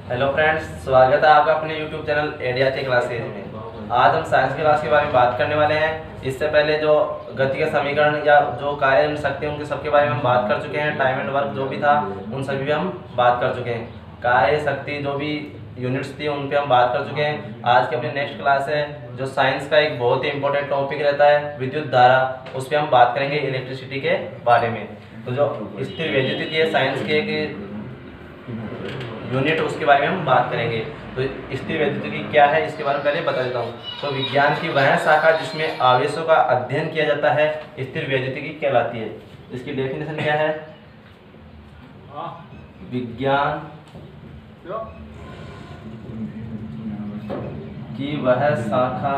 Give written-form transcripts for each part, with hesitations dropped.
Hello friends, स्वागत है आपका अपने यूट्यूब चैनल एडीआरटी क्लासेज में। आज हम साइंस की क्लास के बारे में बात करने वाले हैं। इससे पहले जो गति के समीकरण या जो कार्य शक्ति उनके सबके बारे में हम बात कर चुके हैं। टाइम एंड वर्क जो भी था उन सभी पे हम बात कर चुके हैं। कार्य शक्ति जो भी यूनिट्स थी उन पे हम बात कर चुके हैं। आज की अपनी नेक्स्ट क्लास है जो साइंस का एक बहुत ही इंपॉर्टेंट टॉपिक रहता है विद्युत धारा, उस पर हम बात करेंगे इलेक्ट्रिसिटी के बारे में। तो जो स्थिर वैद्युतिकी है साइंस के एक यूनिट, उसके बारे में हम बात करेंगे। तो स्थिर वैद्युतिकी क्या है इसके बारे में पहले बता देता हूँ। तो विज्ञान की वह शाखा जिसमें आवेशों का अध्ययन किया जाता है स्थिर वैद्युतिकी कहलाती है। इसकी डेफिनेशन क्या है? विज्ञान की वह शाखा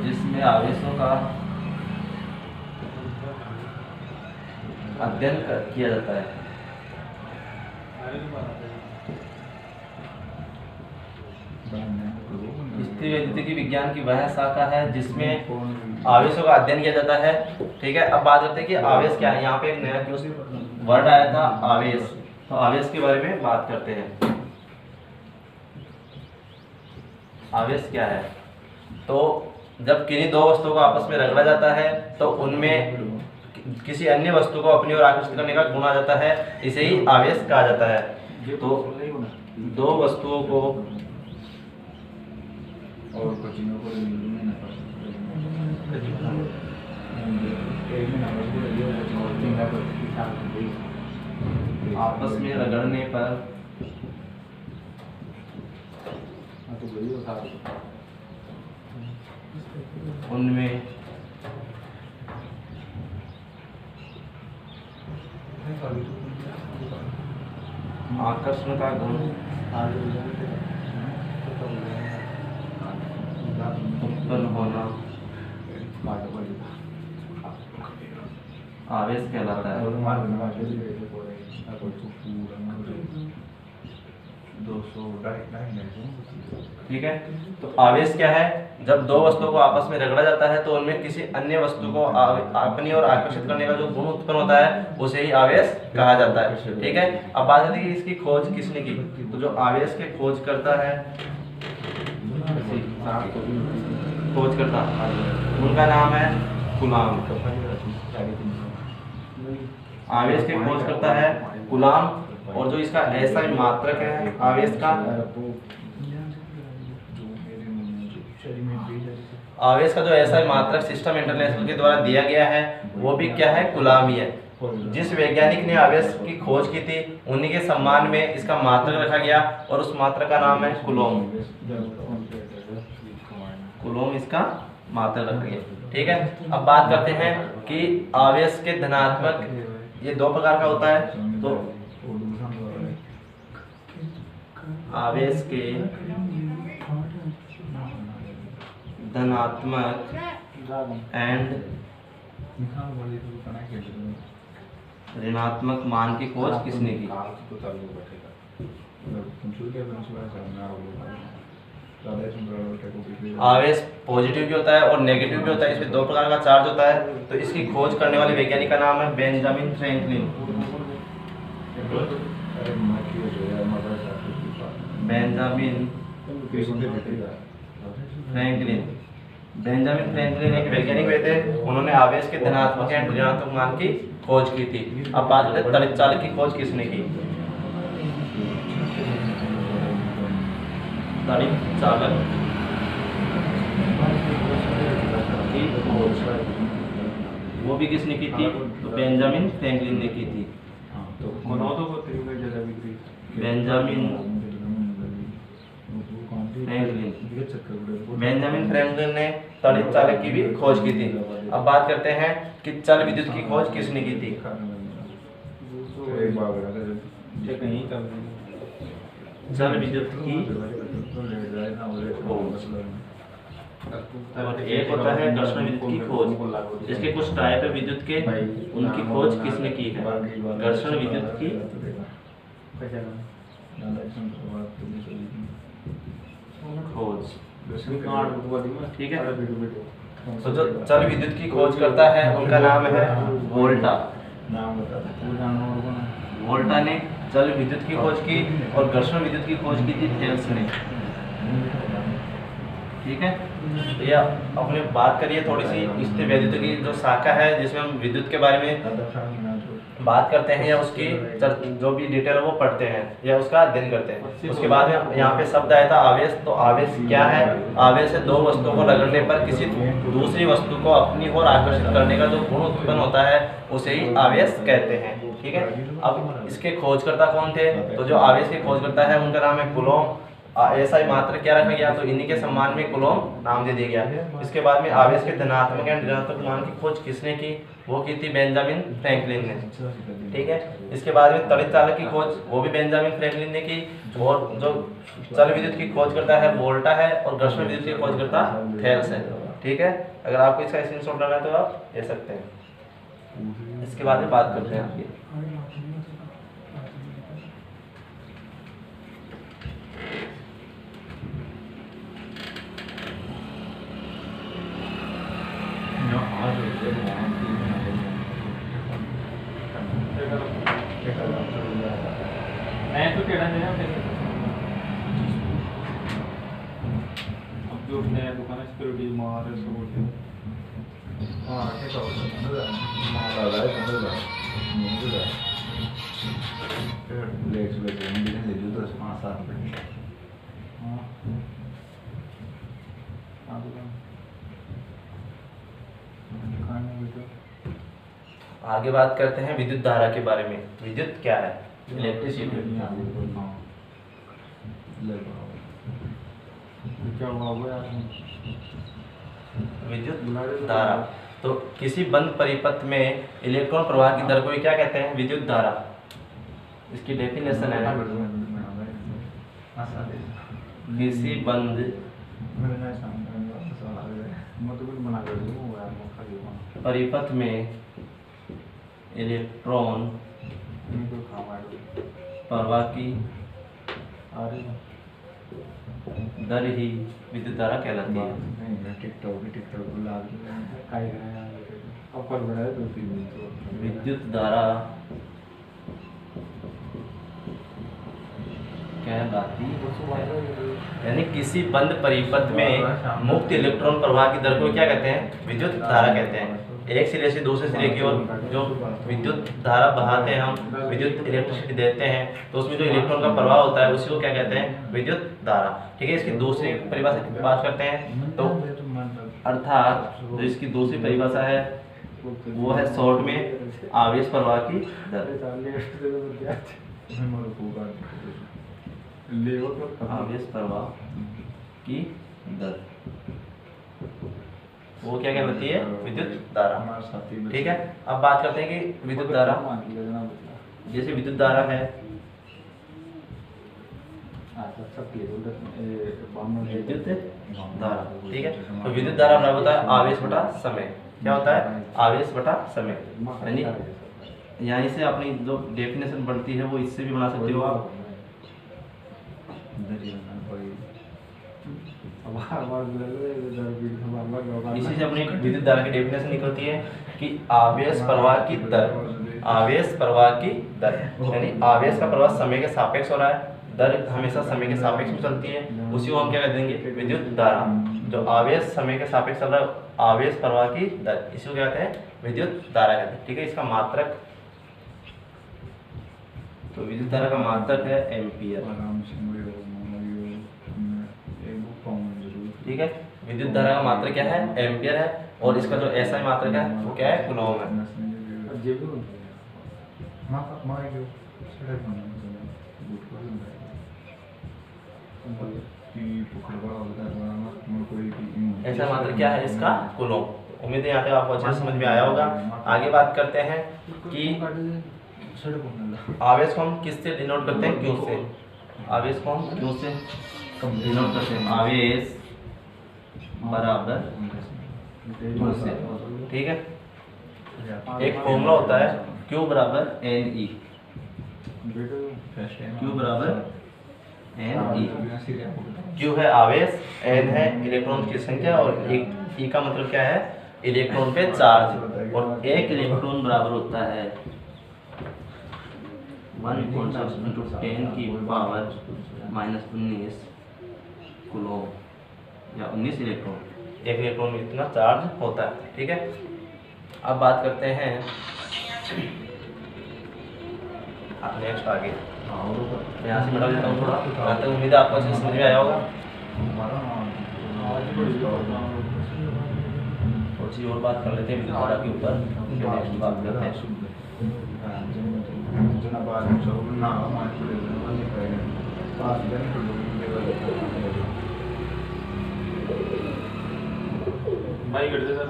जिसमें आवेशों का अध्ययन किया जाता है। स्थिर वैद्युतिकी विज्ञान की वह शाखा है जिसमें आवेशों का अध्ययन किया जाता है। ठीक है, अब बात करते हैं कि आवेश क्या है। यहाँ पे एक नया वर्ड आया था, आवेश। तो आवेश के बारे में बात करते हैं। आवेश क्या है? तो जब किन्हीं दो वस्तुओं को आपस में रगड़ा जाता है तो उनमें किसी अन्य वस्तु को अपनी ओर आकर्षित करने का गुण आ जाता है, इसे ही आवेश कहा जाता है। तो दो वस्तुओं को आपस में रगड़ने पर उनमें आकर्षण का गुण उत्पन्न होना आवेश कहलाता है। 200 ठीक है। तो आवेश क्या है? जब दो वस्तुओं को आपस में रगड़ा जाता है तो उनमें किसी अन्य वस्तु को अपनी ओर आकर्षित करने का जो गुण उत्पन्न होता है उसे ही आवेश कहा जाता है। ठीक है, अब बात करते हैं कि इसकी खोज किसने की। तो जो आवेश के खोज करता है, खोज करता उनका नाम है कूलाम। आवेश के खोज करता है कूलाम। और जो इसका ऐसा मात्रक है आवेश का, आवेश का जो ऐसा मात्रक सिस्टम इंटरनेशनल के द्वारा दिया गया है वो भी क्या है? कूलाम ही है। जिस वैज्ञानिक ने आवेश की खोज की थी उन्हीं के सम्मान में इसका मात्रक रखा गया और उस मात्रक का नाम है कूलोम। कूलोम इसका मात्रक रखा गया। ठीक है, अब बात करते हैं कि आवेश के धनात्मक, ये दो प्रकार का होता है। तो आवेश के धनात्मक एंड ऋणात्मक मान की खोज किसने की? आवेश पॉजिटिव भी होता है और नेगेटिव भी होता है, इसमें दो प्रकार का चार्ज होता है। तो इसकी खोज करने वाले वैज्ञानिक का नाम है बेंजामिन फ्रैंकलिन। बेंजामिन फ्रैंकलिन एक वैज्ञानिक हुए थे। उन्होंने आवेश के धनात्मक एवं ऋणात्मक मान की खोज की थी। अब बात करते हैं तड़ित चालक की खोज किसने की? तड़ित चालक की खोज वो भी किसने की थी? तो बेंजामिन फ्रैंकलिन ने की थी। बेंजामिन फ्रैंकलिन ने तड़ित चालक की भी खोज की थी। अब बात करते हैं कि चल विद्युत की खोज किसने की थी? चल विद्युत की और एक होता है घर्षण विद्युत की खोज। इसके कुछ टाइप है विद्युत के, उनकी खोज किसने की है? घर्षण विद्युत की खोज। ठीक है, तो जो चल विद्युत की खोज करता है उनका नाम है वोल्टा। वोल्टा ने चल विद्युत की खोज की और घर्षण विद्युत की खोज की थी थेल्स ने। ठीक है, तो ये अपने बात करिए थोड़ी सी स्थिर वैद्युत की जो शाखा है जिसमें हम विद्युत के बारे में बात करते हैं या उसकी जो भी डिटेल है वो पढ़ते हैं या उसका अध्ययन करते हैं। उसके बाद में यहाँ पे शब्द आया था आवेश। तो आवेश क्या है? आवेश है दो वस्तुओं को रगड़ने पर किसी दूसरी वस्तु को अपनी ओर आकर्षित करने का जो गुण उत्पन्न होता है उसे ही आवेश कहते हैं। ठीक है, अब इसके खोजकर्ता कौन थे? तो जो आवेश के खोजकर्ता है उनका नाम है कूलॉम। ऐसा ही मात्र क्या रखा गया? तो इन्हीं के सम्मान में कूलॉम नाम दे दिया गया। इसके बाद में आवेश के धनात्मक या ऋणात्मक मान की खोज किसने की? वो की थी बेंजामिन फ्रैंकलिन ने। ठीक है, इसके बाद में त्वरित चालक की खोज वो भी बेंजामिन फ्रैंकलिन ने की। और जो चल विद्युत की खोज करता है वोल्टा है और घर्षण विद्युत की खोज करता थेल्स है। ठीक है, अगर आपको इसका स्क्रीनशॉट लेना है तो आप ले सकते हैं। इसके बाद में बात करते हैं आपकी मैं तो टेढ़ा है अब जो नया दुकान है सिक्योरिटी मार है सब बोलते हैं। हाँ ठीक है माला है समझ रहा फिर लेट्स ले जो तो 5-7 मिनट। हाँ हाँ दुकान आगे बात करते हैं विद्युत धारा के बारे में। विद्युत क्या है? इलेक्ट्रिसिटी। क्या हुआ यार? विद्युत धारा तो किसी बंद परिपथ में इलेक्ट्रॉन प्रवाह की दर को क्या कहते हैं? विद्युत धारा। इसकी डेफिनेशन है किसी बंद परिपथ में इलेक्ट्रॉन प्रवाह की दर ही विद्युत धारा कहलाती है। विद्युत धारा कहलाती यानी किसी बंद परिपथ में मुक्त इलेक्ट्रॉन प्रवाह की दर को क्या कहते हैं? विद्युत धारा कहते हैं। एक सिरे से दूसरे सिरे की ओर जो विद्युत धारा बहाते हैं, हम विद्युत इलेक्ट्रिसिटी देते हैं, तो उसमें जो इलेक्ट्रॉन का प्रवाह होता है उसी को क्या कहते हैं? विद्युत धारा। ठीक है, इसकी दूसरी परिभाषा की बात करते हैं तो अर्थात जो इसकी दूसरी परिभाषा है वो है शॉर्ट में आवेश प्रवाह की दर। आवेश प्रवाह की दर वो क्या कहलाती है? विद्युत धारा। ठीक है, अब बात करते हैं कि विद्युत धारा जैसे विद्युत धारा है विद्युत धारा। ठीक है, तो विद्युत धारा बराबर होता है आवेश बटा समय। क्या होता है? आवेश बटा समय। यानी यहाँ से अपनी जो डेफिनेशन बनती है वो इससे भी बना सकते हो आप। इसी से अपनी विद्युत धारा की डेफिनेशन निकलती है कि आवेश प्रवाह की दर। आवेश प्रवाह की दर यानी आवेश का प्रवाह समय के सापेक्ष हो रहा है, दर हमेशा समय के सापेक्ष में चलती है, उसी को हम क्या कह देंगे? विद्युत धारा। जो आवेश समय के सापेक्ष चल रहा है आवेश प्रवाह की दर, इसी को क्या कहते हैं? विद्युत धारा कहते हैं। ठीक है, इसका मात्रक तो विद्युत धारा का मात्रक है एम्पियर। ठीक है, विद्युत धारा का मात्रक क्या है? एम्पियर है। और इसका जो ऐसा मात्रक है वो क्या है? कूलॉम है। ऐसा मात्रक क्या है इसका? कूलॉम। उम्मीद है यहाँ तक आपको अच्छे से समझ में आया होगा। आगे बात करते हैं कि आवेश को हम किससे डिनोट करते हैं? क्यू से। आवेश को हम क्यू से डिनोट करते हैं। आवेश बराबर क्यू से। ठीक है, एक फॉर्मूला होता है Q बराबर NE। Q बराबर एन ई। क्यू है आवेश, एन है इलेक्ट्रॉन की संख्या और ई का मतलब क्या है, इलेक्ट्रॉन पे चार्ज। और एक इलेक्ट्रॉन बराबर होता है 1.6 इंटू 10 की पावर -19 कूलम या 19 इलेक्ट्रॉन। एक इलेक्ट्रॉन में इतना चार्ज होता है, ठीक है। अब बात करते हैं नेक्स्ट आगे, यहाँ से मिटा देता हूँ थोड़ा, यहाँ तक उम्मीद है आपको अच्छे से समझ में आया होगा। थोड़ी सी और बात कर लेते हैं विद्युत धारा के ऊपर, फिर नेक्स्ट बात करते हैं। भाई कर दे सर।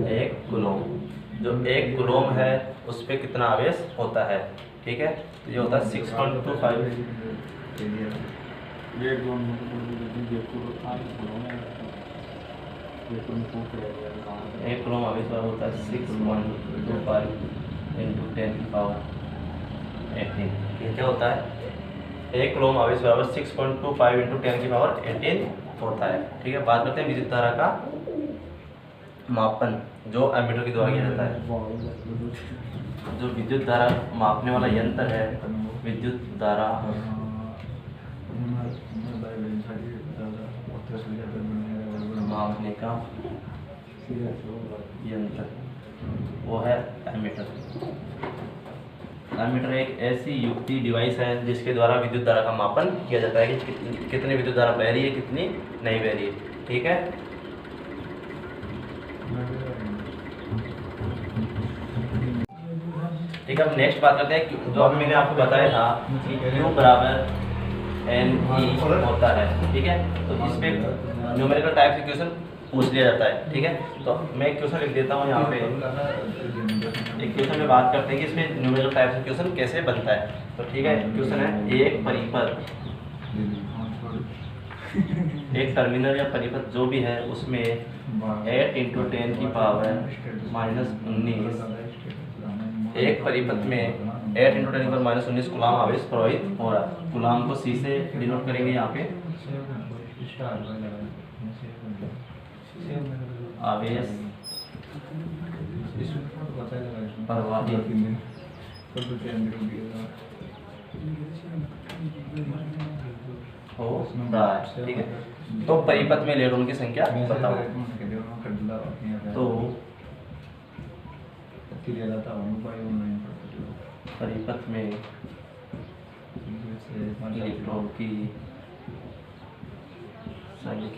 एक कूलम, जो एक कूलम है उस पे कितना आवेश होता है, ठीक है। तो ये होता है 6.25। ये जोन एक कूलम आवेश बराबर होता है 6.25 इंटू 10 की पावर 18। ये क्या होता है, एक कूलम आवेश बराबर 6.25 इंटू 10 की पावर 18 होता है, ठीक है। बात करते हैं विद्युत धारा का मापन, जो एमीटर के द्वारा किया जाता है। जो विद्युत धारा मापने वाला यंत्र है, विद्युत धारा मापने का यंत्र वो है एमीटर। एमीटर एक ऐसी युक्ति डिवाइस है जिसके द्वारा विद्युत धारा का मापन किया जाता है कि कितनी विद्युत धारा बह रही है, कितनी नहीं बह रही है, ठीक है। ठीक है, अब नेक्स्ट बात करते हैं जो अब मैंने आपको बताया था कि Q बराबर एन ई होता है, ठीक है। तो इस पे न्यूमेरिकल टाइप से क्वेश्चन पूछ लिया जाता है, ठीक है। तो मैं एक क्वेश्चन लिख देता हूँ यहाँ पे। एक क्वेश्चन में बात करते हैं कि इसमें न्यूमेरिकल टाइप से क्वेश्चन कैसे बनता है। तो ठीक है, क्वेश्चन है एक परिपथ, एक टर्मिनल या परिपथ जो भी है उसमें 8 इंटू 10 की पावर -19, एक परिपथ में 8 इंटू 10 की पावर -19 कूलाम आवेश प्रवाहित हो रहा है। कूलाम को सी से डिनोट करेंगे यहाँ पे, आवेश प्रवाहित हो रहा है, ठीक है। तो परिपथ में इलेक्ट्रॉन की संख्या बताओ। तो परिपथ में इलेक्ट्रॉन की संख्या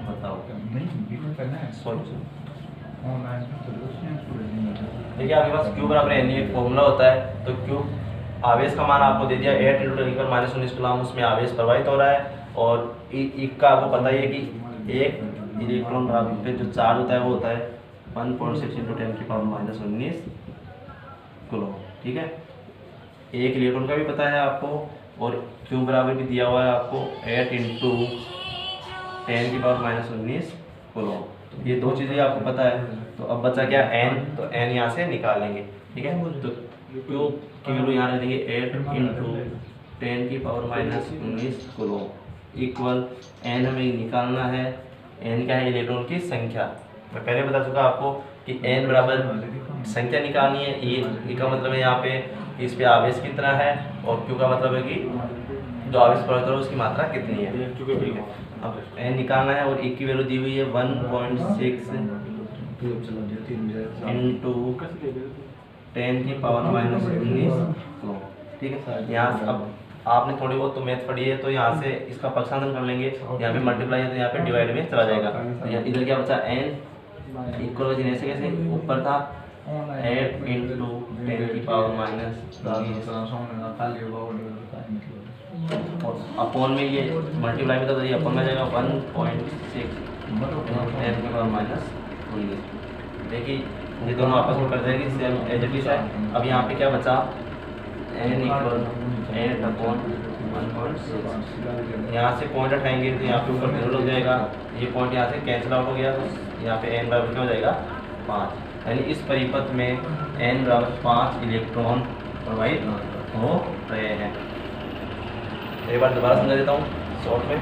बताओ। देखिए आपके पास Q बराबर एन एक फॉर्मूला होता है। तो Q आवेश का मान आपको दे दिया 8 इंटू 10 की पावर -19 कूलाम, उसमें आवेश प्रवाहित हो रहा है। और ई का आपको पता ही है कि एक इलेक्ट्रॉन बराबर पे जो चार्ज होता है वो होता है 1.6 इंटू 10 की पावर -19 कूलम, ठीक है। एक इलेक्ट्रॉन का भी पता है आपको, और Q बराबर भी दिया हुआ है आपको 8 इंटू 10 की पावर -19 कूलम। ये दो चीज़ें आपको पता है। तो अब बचा क्या, n। तो n यहाँ से निकालेंगे, ठीक है। तो Q की वैल्यू यहाँ रख देंगे 8 इंटू 10 की पावर -19 कूलम इक्वल n हमें निकालना है। n क्या है, इलेक्ट्रॉन की संख्या। मैं पहले बता चुका आपको कि n बराबर संख्या निकालनी है। ई का मतलब है यहाँ पे इस पे आवेश कितना है, और Q का मतलब है कि जो आवेश प्रवाहित हो रहा है उसकी मात्रा कितनी है, ठीक है। अब n निकालना है और E की वैल्यू दी हुई है 1.6 इंटू 10 की पावर -19, ठीक है। यहाँ अब आपने थोड़ी बहुत तो मैथ पढ़ी है, तो यहाँ से इसका पक्षांतर कर लेंगे। यहाँ पे मल्टीप्लाई है तो यहाँ पे डिवाइड में चला जाएगा। तो यहाँ इधर क्या बचा, n इक्वल जिन्हें से कैसे ऊपर था 8 इंटू 10 की पावर और अपॉन में ये मल्टीप्लाई में तो ये अपॉन में जाएगा 1.6 10 की पावर -19। देखिए ये दोनों आपस में कट जाएगी, सेम एज इट इज है। अब यहाँ पे क्या बचा, n इक्वल 8 अपॉन 1.6। यहाँ से पॉइंट उठाएंगे तो यहाँ पे ऊपर 0 लग जाएगा, ये पॉइंट यहाँ से कैंसिल आउट हो गया, तो यहाँ पे n बराबर क्या हो जाएगा 5। यानी इस परिपथ में n बराबर 5 इलेक्ट्रॉन प्रोवाइड हो रहे हैं। एक बार दोबारा समझा देता हूँ शॉर्ट में।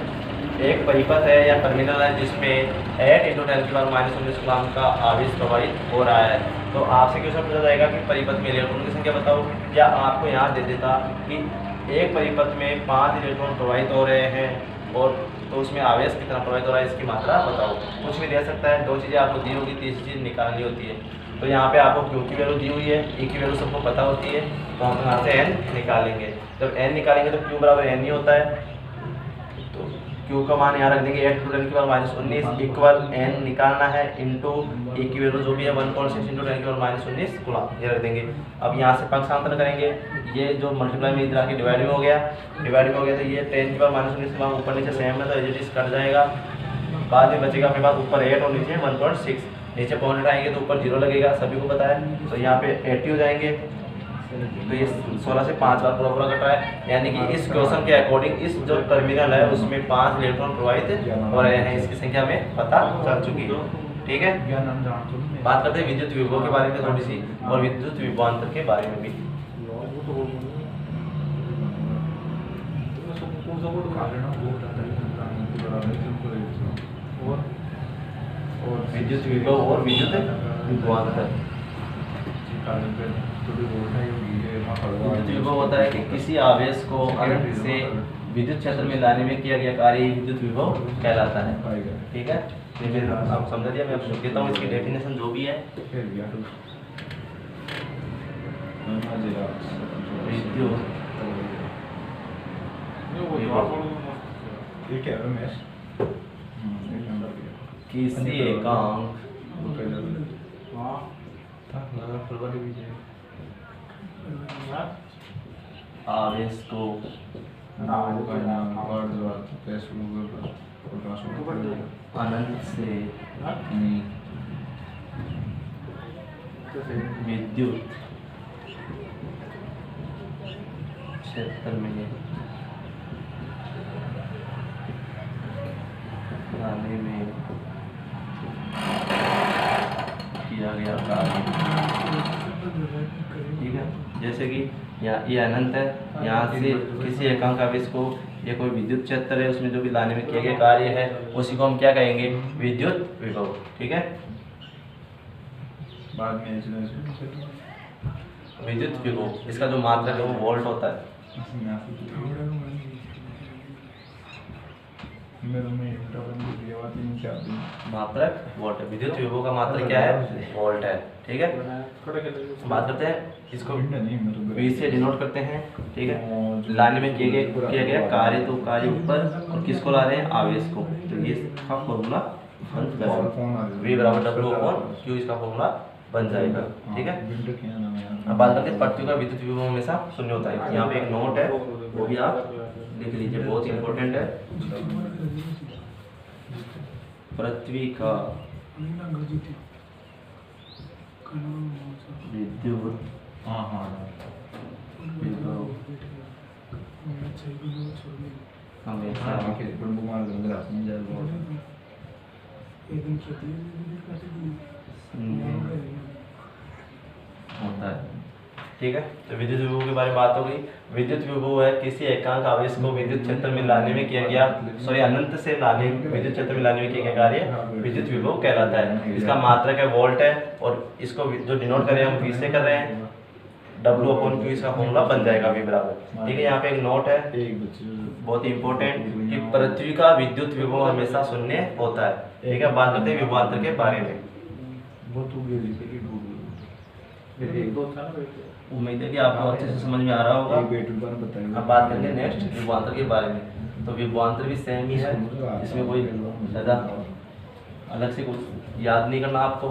एक परिपथ है या टर्मिनल है जिसमें 8 × 10⁻⁻19 कूलम का आवेश प्रवाहित हो रहा है, तो आपसे क्वेश्चन पूछा जाएगा कि परिपथ में इलेक्ट्रॉन की संख्या बताओ, या आपको यहाँ दे देता कि एक परिपथ में 5 इलेक्ट्रॉन प्रवाहित हो रहे हैं और तो उसमें आवेश कितना प्रवाहित हो रहा है इसकी मात्रा बताओ। कुछ भी दे सकता है, 2 चीज़ें आपको दी होगी, तीसरी चीज़ निकालनी होती है। तो यहाँ पे आपको Q की वैल्यू दी हुई है, E की वैल्यू सबको पता होती है, तो हम यहाँ से N निकालेंगे। जब N निकालेंगे तो Q बराबर N ही होता है, तो Q का मान यहाँ रख देंगे 8 × 10⁻⁻19 इक्वल N निकालना है इंटू E की वैल्यू जो भी है 1.6 × 10⁻⁻19 कूलम, ये रख देंगे। अब यहाँ से पक्षांतर करेंगे, ये जो मल्टीप्लाई में इधर आके डिवाइड में हो गया, तो ये 10⁻⁻19 कूलम ऊपर नीचे सेम है तो एज इट इज कट जाएगा। बाद में बचेगा अपने पास ऊपर 8 और नीचे 1.6, नीचे पॉइंट उठाएंगे तो ऊपर 0 लगेगा, सभी को पता है। तो यहाँ पे 80 हो जाएंगे, तो ये 16 से 5 बार पूरा कट रहा है, यानी कि इस क्वेश्चन के अकॉर्डिंग इस जो टर्मिनल है उसमें 5 इलेक्ट्रॉन प्रवाहित हो रहे हैं, इसकी संख्या में पता चल चुकी है। ठीक है, बात करते हैं विद्युत विभव के बारे में थोड़ी सी, और विद्युत विभवांतर के बारे में भी। विद्युत विभव और विद्युत विभवांतर। विद्युत विभव होता है कि किसी आवेश को अनंत से विद्युत क्षेत्र में लाने में किया गया कार्य विद्युत विभव कहलाता है। ठीक है, ये आप समझ लिया, मैं आपको देता हूँ इसकी डेफिनेशन जो भी है। किसी एकांक आवेश को अनंत से विद्युत क्षेत्र में लाने में किया गया कार्य। ठीक है, जैसे कि ये अनंत है, यहाँ से किसी एकांक आवेश को, ये कोई विद्युत क्षेत्र है उसमें जो भी लाने में किया गया कार्य है उसी को हम क्या कहेंगे, विद्युत विभव। ठीक है, बाद में विद्युत विभव इसका जो मात्रक है वो वोल्ट होता है। मात्रक वोल्ट है, विद्युत विभव का मात्रक क्या है, वोल्ट है। ठीक है, बात करते हैं इसको V से डिनोट करते हैं। ठीक है, लाने में किया गया कार्य, तो कार्य ऊपर और किसको ला रहे हैं, आवेश को, तो ये इसका फॉर्मूला V बराबर W/Q इसका फॉर्मूला बन जाएगा। ठीक है, अब बात करते हैं पृथ्वी का विद्युत विभव हमेशा शून्य होता है। यहाँ पे एक नोट है वो भी आप लिख लीजिए, बहुत इंपॉर्टेंट है। पृथ्वी का विद्युत विभव हमेशा होता है। ठीक है, तो विद्युत विभव के बारे में बात हो गई। विद्युत विभव है किसी एकांक आवेश को विद्युत क्षेत्र में लाने में किया गया, अनंत से लाने विद्युत क्षेत्र में लाने में किया गया कार्य विद्युत विभव कहलाता है। इसका मात्रक है वोल्ट है, और इसको जो डिनोट कर रहे हैं हम V से कर रहे हैं, W/Q इसका फॉर्मूला बन जाएगा V बराबर। ठीक है, यहाँ पे एक नोट है बहुत इंपॉर्टेंट कि पृथ्वी का विद्युत विभव हमेशा शून्य होता है। ठीक है, बात करते हैं विभवांतर के बारे में। उम्मीद है कि आपको अच्छे से समझ में आ रहा होगा। अब बात करेंगे नेक्स्ट विभवांतर के बारे में। तो विभवांतर भी सेम ही है, इसमें कोई ज़्यादा अलग से कुछ याद नहीं करना आपको।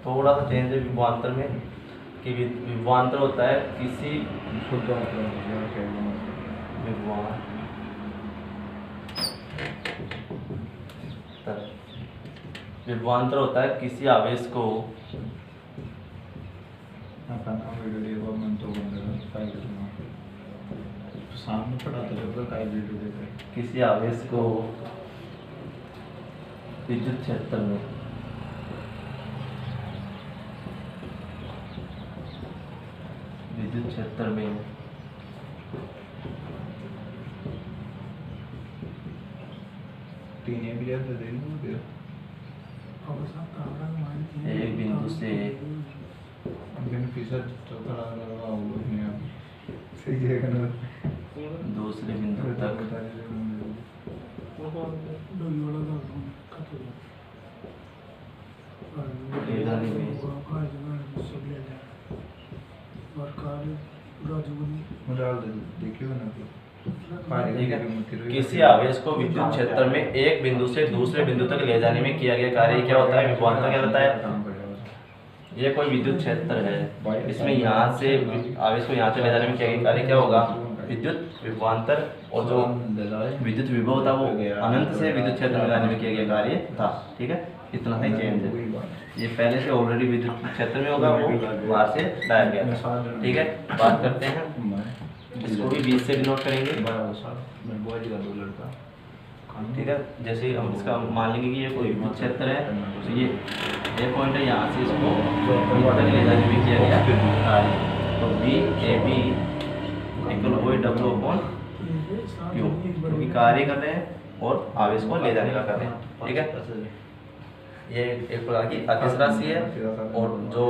थोड़ा सा चेंज है विभवांतर में कि विभवांतर होता है किसी विभवांतर होता है किसी आवेश को सामने पढ़ाता रहता है, वीडियो देख रहे हैं। किसी आवेश को विद्युत क्षेत्र में तीन एम्पियर तो दे दूँ फिर एक बिंदु से बेनिफिशियल चौथा लगा वो लोग ने अब सही है ना दूसरे बिंदु तक ले जाने में देखियो ना ठीक है। किसी आवेश को विद्युत क्षेत्र में एक बिंदु से दूसरे बिंदु तक ले जाने में किया गया कार्य क्या होता है? विभवांतर क्या होता है? ये कोई विद्युत क्षेत्र है, इसमें यहाँ से आवेश को यहाँ से ले जाने में किया गया कार्य क्या होगा? विद्युत विभवांतर। और जो विद्युत विभव था वो अनंत से विद्युत क्षेत्र में लाने में किया गया कार्य था। ठीक है, इतना ही चेंज है। ये पहले से ऑलरेडी विद्युत क्षेत्र में होगा, वो बाहर से लाया गया था। ठीक है, बात करते हैं, इसको भी 20 से डिनोट करेंगे। ठीक है, जैसे हम इसका मान लेंगे कि ये कोई विद्युत क्षेत्र है, तो ये पॉइंट है, यहाँ से इसको तक ले जाने में किया गया कार्य। तो B A B equal OW/Q, क्योंकि कार्य कर रहे हैं और आवेश को ले जाने का कर रहे हैं। ठीक है, ये एक प्रकार की अदिश राशि है और जो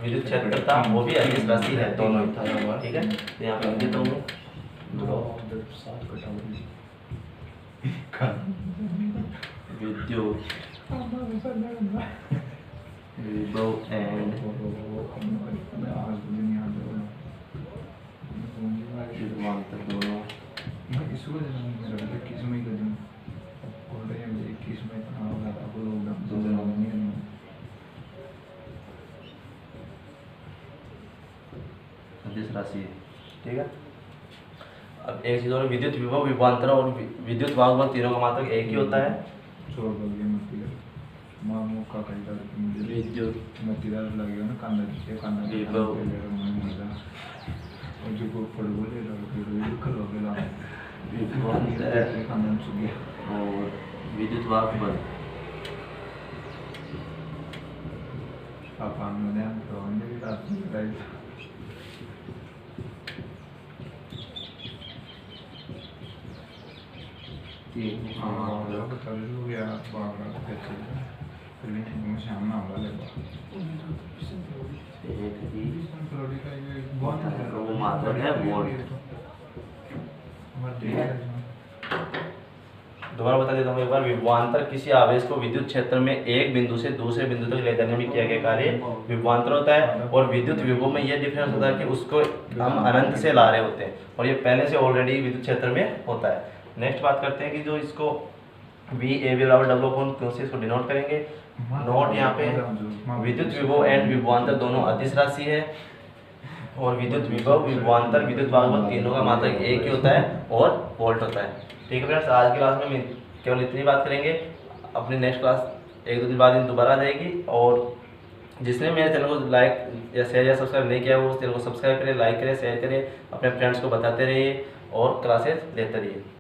विद्युत क्षेत्र था वो भी अदिश राशि है, दोनों ही। ठीक है, तो यहाँ पे लिख देता हूँ विद्युत विभव एंड विभवांतर दोनों अदिश राशि है। ठीक है, अब एक चीज और, विद्युत विभव विभवांतर और विद्युत वाहक तीनों का मात्रक एक ही होता है। विद्युत और विद्युत वाहक बल वो मात्रक है वोल्ट। दोबारा बता देता हूँ एक बार, विभवांतर किसी आवेश को विद्युत क्षेत्र में एक बिंदु से दूसरे बिंदु तक ले जाने में किया गया कार्य विभवांतर होता है। और विद्युत विभव में यह डिफरेंस होता है कि उसको हम अनंत से ला रहे होते हैं और ये पहले से ऑलरेडी विद्युत क्षेत्र में होता है। नेक्स्ट बात करते हैं कि जो इसको VAB/W/Q से इसको डिनोट करेंगे। नोट यहाँ पे विद्युत विभव एंड विभवांतर दोनों अदिश राशि है और विद्युत विभव विभवांतर विद्युत वाहक तीनों का मात्रक एक ही होता है और वोल्ट होता है। ठीक है फ्रेंड्स, आज की क्लास में केवल इतनी बात करेंगे। अपनी नेक्स्ट क्लास एक दो दिन बाद दोबारा आ जाएगी। और जिसने मेरे चैनल को लाइक या शेयर या सब्सक्राइब नहीं किया वो उस चैनल को सब्सक्राइब करें, लाइक करें, शेयर करें, अपने फ्रेंड्स को बताते रहिए और क्लासेस लेते रहिए।